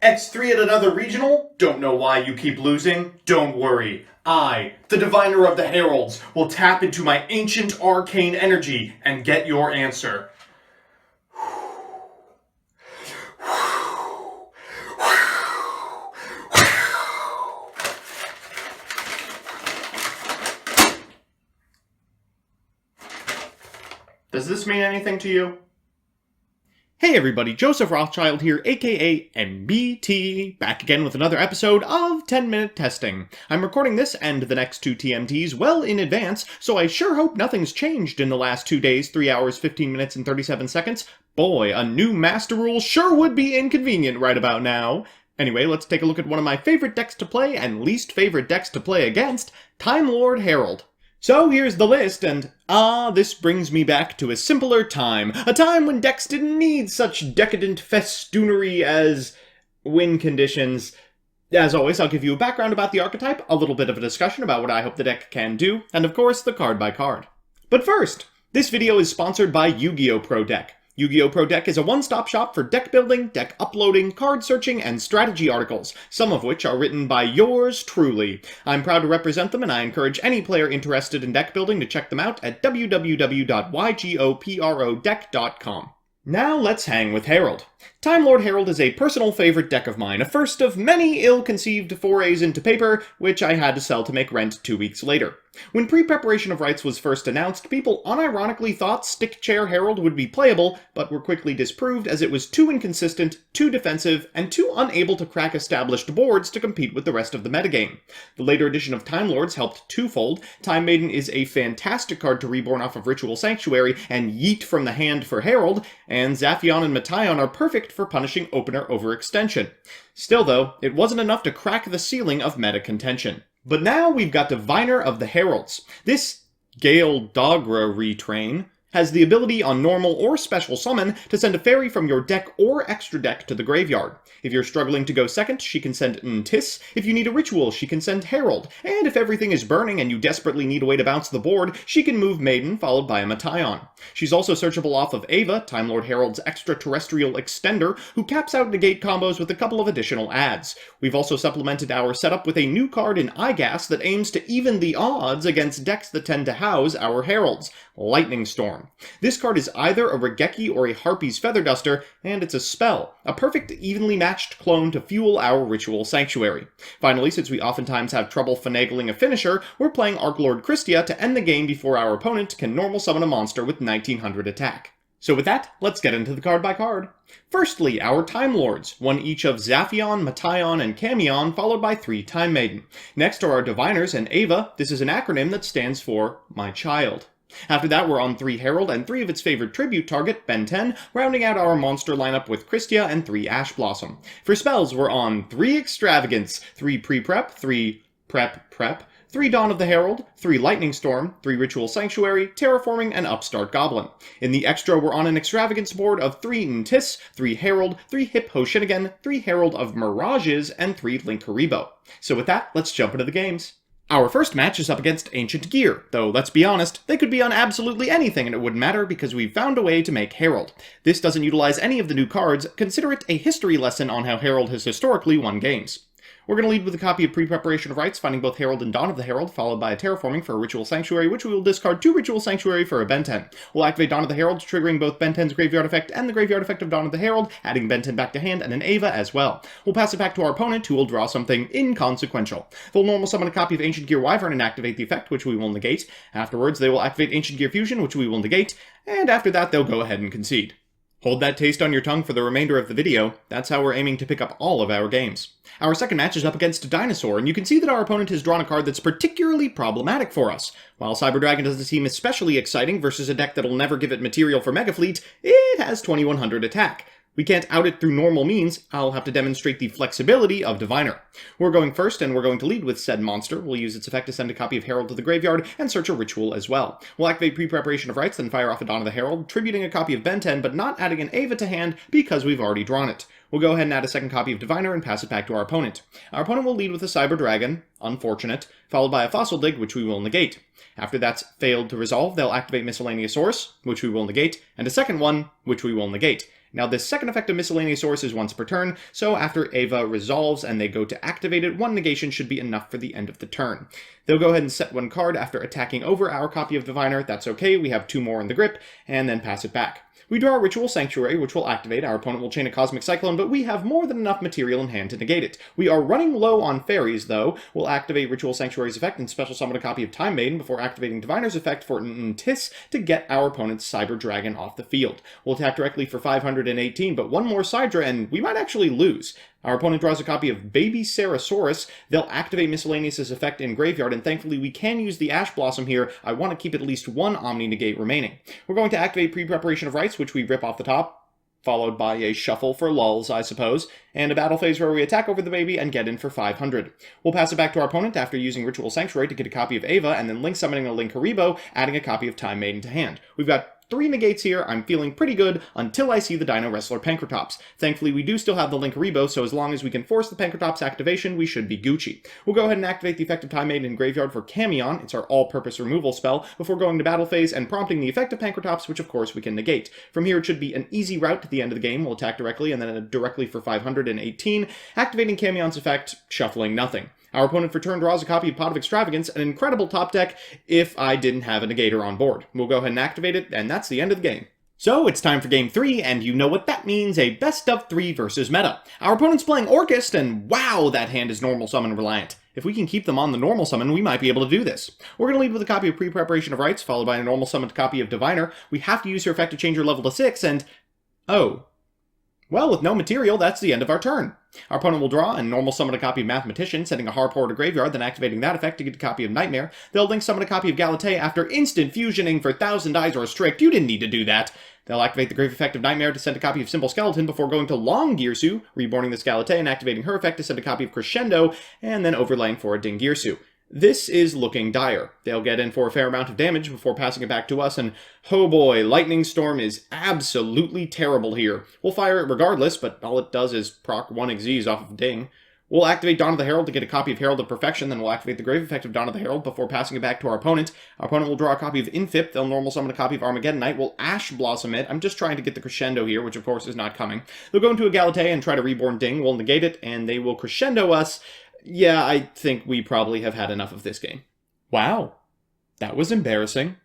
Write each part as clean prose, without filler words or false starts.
X3 at another regional? Don't know why you keep losing? Don't worry. I, the diviner of the Heralds, will tap into my ancient arcane energy and get your answer. Does this mean anything to you? Hey everybody, Joseph Rothschild here, aka MBT, back again with another episode of 10-Minute Testing. I'm recording this and the next two TMTs well in advance, so I sure hope nothing's changed in the last 2 days, 3 hours, 15 minutes, and 37 seconds. Boy, a new master rule sure would be inconvenient right about now. Anyway, let's take a look at one of my favorite decks to play and least favorite decks to play against, Timelord Herald. So here's the list, and this brings me back to a simpler time. A time when decks didn't need such decadent festoonery as win conditions. As always, I'll give you a background about the archetype, a little bit of a discussion about what I hope the deck can do, and of course, the card by card. But first, this video is sponsored by YGOProDeck. YGOProDeck is a one-stop shop for deck building, deck uploading, card searching, and strategy articles, some of which are written by yours truly. I'm proud to represent them, and I encourage any player interested in deck building to check them out at www.YGOProDeck.com. Now let's hang with Herald. Timelord Herald is a personal favorite deck of mine, a first of many ill-conceived forays into paper, which I had to sell to make rent 2 weeks later. When pre-preparation of rights was first announced, people unironically thought Stick Chair Herald would be playable, but were quickly disproved as it was too inconsistent, too defensive, and too unable to crack established boards to compete with the rest of the metagame. The later edition of Time Lords helped twofold. Time Maiden is a fantastic card to reborn off of Ritual Sanctuary and yeet from the hand for Herald, and Zaphion and Metaion are perfect for punishing opener overextension. Still though, it wasn't enough to crack the ceiling of meta contention. But now we've got Diviner of the Heralds. This Gale Dogra retrain has the ability on normal or special summon to send a fairy from your deck or extra deck to the graveyard. If you're struggling to go second, she can send Ntis. If you need a ritual, she can send Herald. And if everything is burning and you desperately need a way to bounce the board, she can move Maiden, followed by a Metaion. She's also searchable off of Ava, Timelord Herald's extraterrestrial extender, who caps out negate combos with a couple of additional adds. We've also supplemented our setup with a new card in Igas that aims to even the odds against decks that tend to house our Heralds, Lightning Storm. This card is either a Regeki or a Harpy's Feather Duster, and it's a spell, a perfect evenly matched clone to fuel our Ritual Sanctuary. Finally, since we oftentimes have trouble finagling a finisher, we're playing Archlord Christia to end the game before our opponent can normal summon a monster with 1900 attack. So with that, let's get into the card by card. Firstly, our Time Lords, one each of Zaphion, Metaion, and Camion, followed by 3 Time Maiden. Next are our Diviners and Ava. This is an acronym that stands for My Child. After that, we're on 3 Herald and 3 of its favorite tribute target, Ben 10, rounding out our monster lineup with Christia and 3 Ash Blossom. For spells, we're on 3 Extravagance, 3 Pre-Prep, 3 Prep, 3 Dawn of the Herald, 3 Lightning Storm, 3 Ritual Sanctuary, Terraforming, and Upstart Goblin. In the extra, we're on an Extravagance board of 3 Ntis, 3 Herald, 3 Hip Ho Shinnigan, 3 Herald of Mirages, and 3 Link Haribo. So with that, let's jump into the games. Our first match is up against Ancient Gear, though let's be honest, they could be on absolutely anything and it wouldn't matter because we've found a way to make Herald. This doesn't utilize any of the new cards, consider it a history lesson on how Herald has historically won games. We're going to lead with a copy of Pre-Preparation of Rights, finding both Herald and Dawn of the Herald, followed by a Terraforming for a Ritual Sanctuary, which we will discard 2 Ritual Sanctuary for a Ben 10. We'll activate Dawn of the Herald, triggering both Ben 10's Graveyard Effect and the Graveyard Effect of Dawn of the Herald, adding Ben 10 back to hand and an Ava as well. We'll pass it back to our opponent, who will draw something inconsequential. They'll normal summon a copy of Ancient Gear Wyvern and activate the effect, which we will negate. Afterwards, they will activate Ancient Gear Fusion, which we will negate, and after that, they'll go ahead and concede. Hold that taste on your tongue for the remainder of the video. That's how we're aiming to pick up all of our games. Our second match is up against Dinosaur, and you can see that our opponent has drawn a card that's particularly problematic for us. While Cyber Dragon doesn't seem especially exciting versus a deck that'll never give it material for Mega Fleet, it has 2100 attack. We can't out it through normal means. I'll have to demonstrate the flexibility of Diviner. We're going first, and we're going to lead with said monster. We'll use its effect to send a copy of Herald to the graveyard and search a ritual as well. We'll activate Pre-Preparation of Rights, then fire off a Dawn of the Herald, tributing a copy of Ben 10, but not adding an Ava to hand because we've already drawn it. We'll go ahead and add a second copy of Diviner and pass it back to our opponent. Our opponent will lead with a Cyber Dragon, unfortunate, followed by a Fossil Dig, which we will negate. After that's failed to resolve, they'll activate Miscellaneous Source, which we will negate, and a second one, which we will negate. Now, this second effect of Miscellaneous Source is once per turn, so after Ava resolves and they go to activate it, 1 negation should be enough for the end of the turn. They'll go ahead and set 1 card after attacking over our copy of Diviner. That's okay, we have 2 more in the grip, and then pass it back. We draw a Ritual Sanctuary, which will activate. Our opponent will chain a Cosmic Cyclone, but we have more than enough material in hand to negate it. We are running low on fairies, though. We'll activate Ritual Sanctuary's effect and special summon a copy of Time Maiden before activating Diviner's effect for an Tis to get our opponent's Cyber Dragon off the field. We'll attack directly for 518, but 1 more Sidra, and we might actually lose. Our opponent draws a copy of Baby Sarasaurus. They'll activate Miscellaneous' effect in Graveyard, and thankfully we can use the Ash Blossom here. I want to keep at least 1 Omni-Negate remaining. We're going to activate Pre-Preparation of Rites, which we rip off the top, followed by a shuffle for lulls, I suppose, and a battle phase where we attack over the baby and get in for 500. We'll pass it back to our opponent after using Ritual Sanctuary to get a copy of Ava, and then link summoning a Link Haribo, adding a copy of Time Maiden to hand. We've got 3 negates here. I'm feeling pretty good until I see the Dino Wrestler Pankratops. Thankfully, we do still have the Link Haribo, so as long as we can force the Pankratops activation, we should be Gucci. We'll go ahead and activate the effect of Time Maiden in Graveyard for Camion. It's our all-purpose removal spell, before going to battle phase and prompting the effect of Pankratops, which of course we can negate. From here, it should be an easy route to the end of the game. We'll attack directly and then directly for 518, activating Camion's effect, shuffling nothing. Our opponent for turn draws a copy of Pot of Extravagance, an incredible top deck if I didn't have a negator on board. We'll go ahead and activate it, and that's the end of the game. So it's time for Game 3, and you know what that means, a best of 3 versus meta. Our opponent's playing Orcust, and wow, that hand is normal summon reliant. If we can keep them on the normal summon, we might be able to do this. We're going to lead with a copy of Pre-Preparation of Rites, followed by a normal summoned copy of Diviner. We have to use her effect to change her level to 6, and oh. Well, with no material, that's the end of our turn. Our opponent will draw and normal summon a copy of Mathematician, sending a Harpore to Graveyard, then activating that effect to get a copy of Nightmare. They'll link summon a copy of Galatea after instant fusioning for Thousand Eyes or Strict. You didn't need to do that. They'll activate the Grave effect of Nightmare to send a copy of Simple Skeleton before going to Long Girsu, reborning this Galatea and activating her effect to send a copy of Crescendo, and then overlaying for a Ding Girsu. This is looking dire. They'll get in for a fair amount of damage before passing it back to us, and oh boy, Lightning Storm is absolutely terrible here. We'll fire it regardless, but all it does is proc 1 Xyz off of Ding. We'll activate Dawn of the Herald to get a copy of Herald of Perfection, then we'll activate the Grave effect of Dawn of the Herald before passing it back to our opponent. Our opponent will draw a copy of Infip, they'll normal summon a copy of Armageddon Knight, we'll Ash Blossom it. I'm just trying to get the Crescendo here, which of course is not coming. They'll go into a Galatea and try to reborn Ding, we'll negate it, and they will Crescendo us. Yeah, I think we probably have had enough of this game. Wow, that was embarrassing.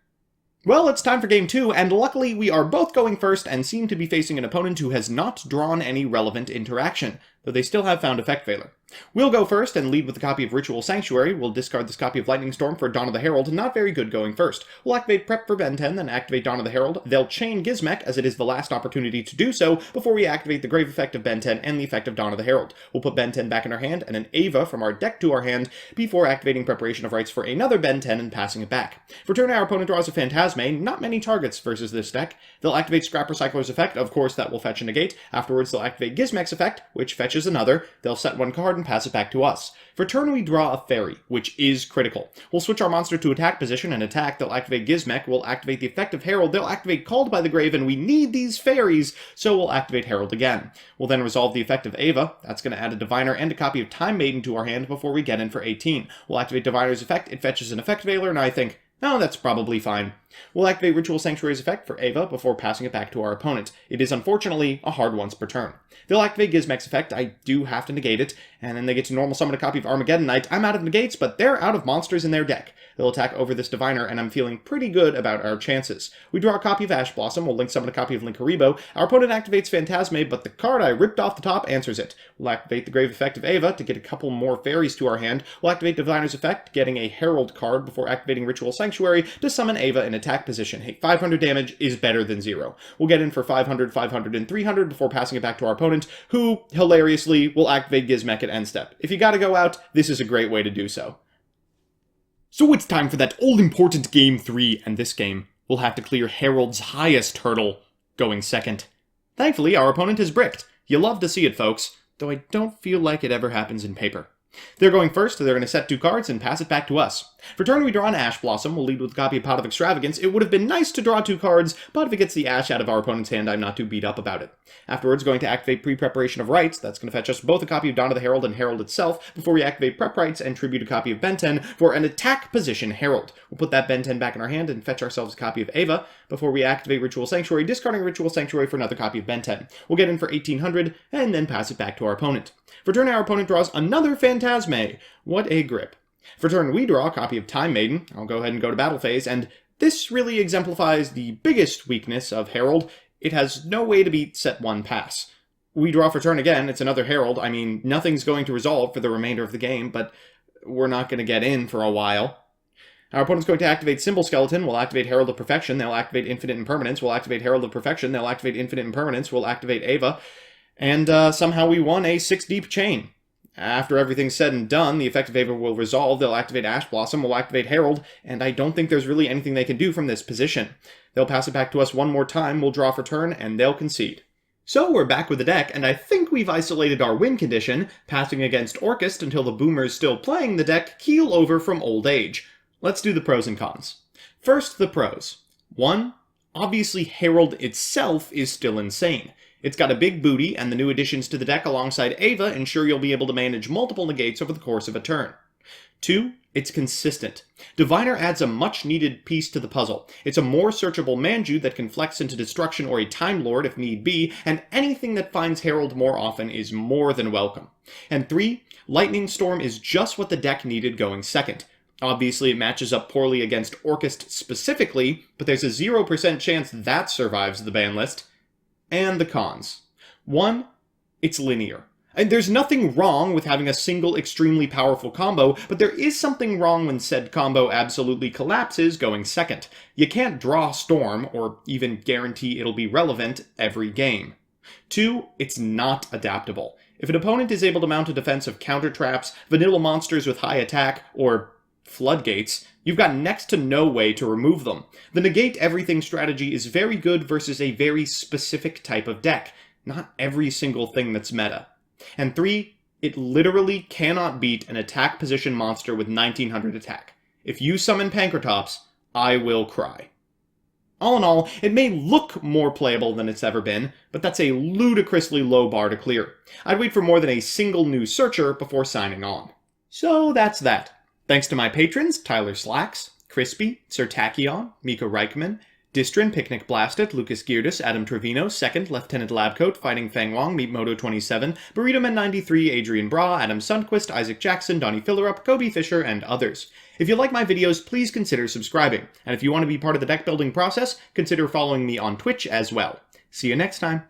Well, it's time for Game 2, and luckily we are both going first and seem to be facing an opponent who has not drawn any relevant interaction, though they still have found Effect Veiler. We'll go first and lead with a copy of Ritual Sanctuary. We'll discard this copy of Lightning Storm for Dawn of the Herald. Not very good going first. We'll activate Prep for Ben 10, then activate Dawn of the Herald. They'll chain Gizmek, as it is the last opportunity to do so, before we activate the Grave effect of Ben 10 and the effect of Dawn of the Herald. We'll put Ben 10 back in our hand and an Ava from our deck to our hand before activating Preparation of Rites for another Ben 10 and passing it back. For turn, our opponent draws a Phantasme. Not many targets versus this deck. They'll activate Scrap Recycler's effect. Of course, that will fetch a negate. Afterwards, they'll activate Gizmek's effect, which fetches another. They'll set 1 card and pass it back to us. For turn, we draw a fairy, which is critical. We'll switch our monster to attack position and attack. They'll activate Gizmek. We'll activate the effect of Herald. They'll activate Called by the Grave, and we need these fairies, so we'll activate Herald again. We'll then resolve the effect of Ava. That's going to add a Diviner and a copy of Time Maiden to our hand before we get in for 18. We'll activate Diviner's effect. It fetches an Effect Veiler, and I think, oh, that's probably fine. We'll activate Ritual Sanctuary's effect for Ava before passing it back to our opponent. It is unfortunately a hard once per turn. They'll activate Gizmek's effect. I do have to negate it, and then they get to normal summon a copy of Armageddon Knight. I'm out of negates, but they're out of monsters in their deck. They'll attack over this Diviner, and I'm feeling pretty good about our chances. We draw a copy of Ash Blossom. We'll link summon a copy of Link Haribo. Our opponent activates Phantasme, but the card I ripped off the top answers it. We'll activate the Grave effect of Ava to get a couple more fairies to our hand. We'll activate Diviner's effect, getting a Herald card before activating Ritual Sanctuary to summon Ava in attack position. Hey, 500 damage is better than 0. We'll get in for 500, 500, and 300 before passing it back to our opponent, who, hilariously, will activate Gizmek at end step. If you gotta go out, this is a great way to do so. So it's time for that all-important Game 3, and this game will have to clear Herald's highest hurdle, going second. Thankfully, our opponent is bricked. You love to see it, folks, though I don't feel like it ever happens in paper. They're going first, so they're going to set 2 cards and pass it back to us. For turn, we draw an Ash Blossom. We'll lead with a copy of Pot of Extravagance. It would have been nice to draw 2 cards, but if it gets the Ash out of our opponent's hand, I'm not too beat up about it. Afterwards, going to activate Pre-Preparation of Rites. That's going to fetch us both a copy of Dawn of the Herald and Herald itself, before we activate Prep Rites and tribute a copy of Benten for an attack position Herald. We'll put that Benten back in our hand and fetch ourselves a copy of Ava, before we activate Ritual Sanctuary, discarding Ritual Sanctuary for another copy of Benten. We'll get in for 1800, and then pass it back to our opponent. For turn, our opponent draws another Phantasme. What a grip. For turn, we draw a copy of Time Maiden. I'll go ahead and go to battle phase, and this really exemplifies the biggest weakness of Herald. It has no way to beat set 1 pass. We draw for turn again, it's another Herald. I mean, nothing's going to resolve for the remainder of the game, but we're not going to get in for a while. Our opponent's going to activate Symbol Skeleton. We'll activate Herald of Perfection. They'll activate Infinite Impermanence. We'll activate Herald of Perfection. They'll activate Infinite Impermanence. We'll activate Ava. And somehow we won a 6-deep chain. After everything's said and done, the effect of Ava will resolve. They'll activate Ash Blossom, we'll activate Herald, and I don't think there's really anything they can do from this position. They'll pass it back to us one more time, we'll draw for turn, and they'll concede. So we're back with the deck, and I think we've isolated our win condition, passing against Orcust until the boomers still playing the deck keel over from old age. Let's do the pros and cons. First, the pros. 1. Obviously, Herald itself is still insane. It's got a big booty, and the new additions to the deck alongside Ava ensure you'll be able to manage multiple negates over the course of a turn. 2. It's consistent. Diviner adds a much-needed piece to the puzzle. It's a more searchable Manju that can flex into Destruction or a Time Lord if need be, and anything that finds Herald more often is more than welcome. And 3. Lightning Storm is just what the deck needed going second. Obviously, it matches up poorly against Orcust specifically, but there's a 0% chance that survives the ban list. And the cons. 1. It's linear. And there's nothing wrong with having a single extremely powerful combo, but there is something wrong when said combo absolutely collapses going second. You can't draw Storm, or even guarantee it'll be relevant every game. 2. It's not adaptable. If an opponent is able to mount a defense of counter traps, vanilla monsters with high attack, or floodgates, you've got next to no way to remove them. The negate everything strategy is very good versus a very specific type of deck, not every single thing that's meta. And 3, it literally cannot beat an attack position monster with 1900 attack. If you summon Pankratops, I will cry. All in all, it may look more playable than it's ever been, but that's a ludicrously low bar to clear. I'd wait for more than a single new searcher before signing on. So that's that. Thanks to my patrons, Tyler Slacks, Crispy, Sir Tachyon, Mika Reichman, Distrin, Picnic Blasted, Lucas Geardus, Adam Trevino, 2nd, Lieutenant Labcoat, Fighting Fang Wong, Meatmoto27, BurritoMan93, Adrian Bra, Adam Sundquist, Isaac Jackson, Donnie Fillerup, Kobe Fisher, and others. If you like my videos, please consider subscribing, and if you want to be part of the deck building process, consider following me on Twitch as well. See you next time.